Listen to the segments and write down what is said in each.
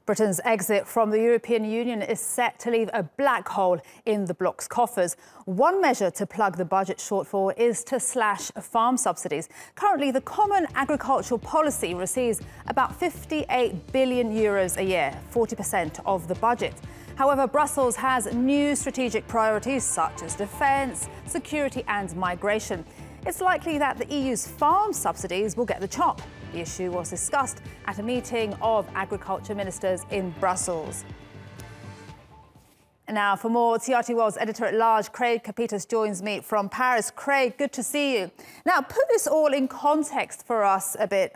Britain's exit from the European Union is set to leave a black hole in the bloc's coffers. One measure to plug the budget shortfall is to slash farm subsidies. Currently, the Common Agricultural Policy receives about €58 billion a year, 40% of the budget. However, Brussels has new strategic priorities such as defence, security and migration. It's likely that the EU's farm subsidies will get the chop. The issue was discussed at a meeting of agriculture ministers in Brussels. Now, for more, TRT World's editor-at-large, Craig Copetas, joins me from Paris. Craig, good to see you. Now, put this all in context for us a bit.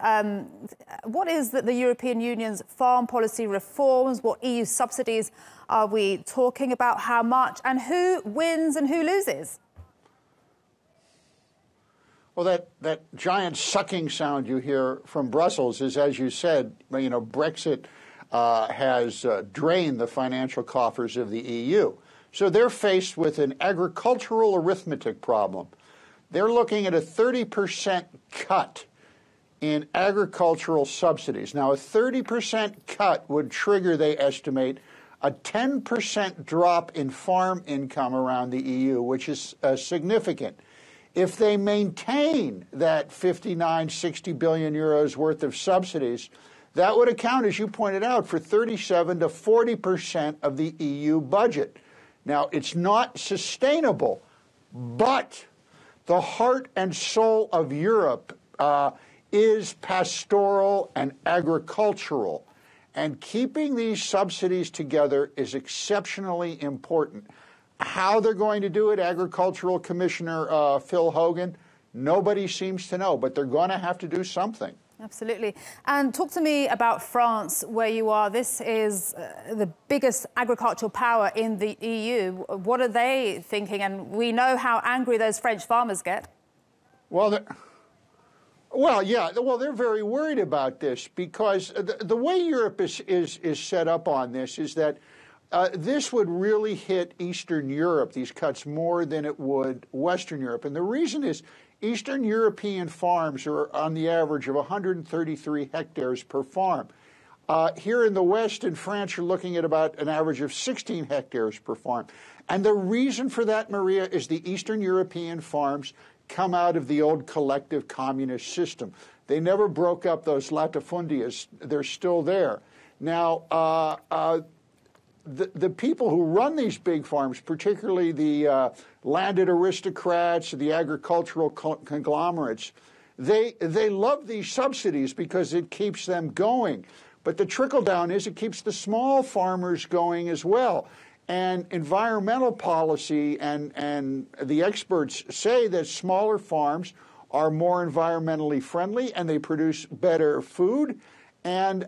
What is the European Union's farm policy reforms? What EU subsidies are we talking about? How much? And who wins and who loses? Well, that giant sucking sound you hear from Brussels is, as you said, Brexit has drained the financial coffers of the EU. So they're faced with an agricultural arithmetic problem. They're looking at a 30% cut in agricultural subsidies. Now, a 30% cut would trigger, they estimate, a 10% drop in farm income around the EU, which is significant. If they maintain that 60 billion euros worth of subsidies, that would account, as you pointed out, for 37 to 40% of the EU budget. Now, it's not sustainable, but the heart and soul of Europe is pastoral and agricultural. And keeping these subsidies together is exceptionally important. How they're going to do it, Agricultural Commissioner Phil Hogan, nobody seems to know, but they're going to have to do something. Absolutely. And talk to me about France, where you are. This is the biggest agricultural power in the EU. What are they thinking? And we know how angry those French farmers get. Well, they're very worried about this because the way Europe is set up on this is that this would really hit Eastern Europe, these cuts, more than it would Western Europe. And the reason is Eastern European farms are on the average of 133 hectares per farm. Here in the West, in France, you're looking at about an average of 16 hectares per farm. And the reason for that, Maria, is the Eastern European farms come out of the old collective communist system. They never broke up those latifundias. They're still there. Now, the people who run these big farms, particularly the landed aristocrats, the agricultural conglomerates, they love these subsidies because it keeps them going. But the trickle-down is it keeps the small farmers going as well. And environmental policy and the experts say that smaller farms are more environmentally friendly and they produce better food. And,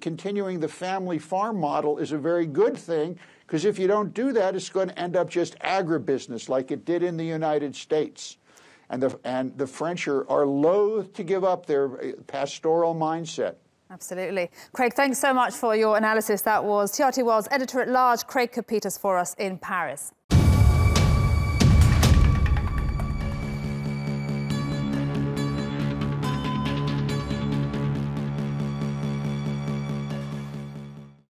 continuing the family farm model is a very good thing, because if you don't do that, it's going to end up just agribusiness like it did in the United States. And the French are loath to give up their pastoral mindset. Absolutely. Craig, thanks so much for your analysis. That was TRT World's editor-at-large, Craig Copetas, for us in Paris.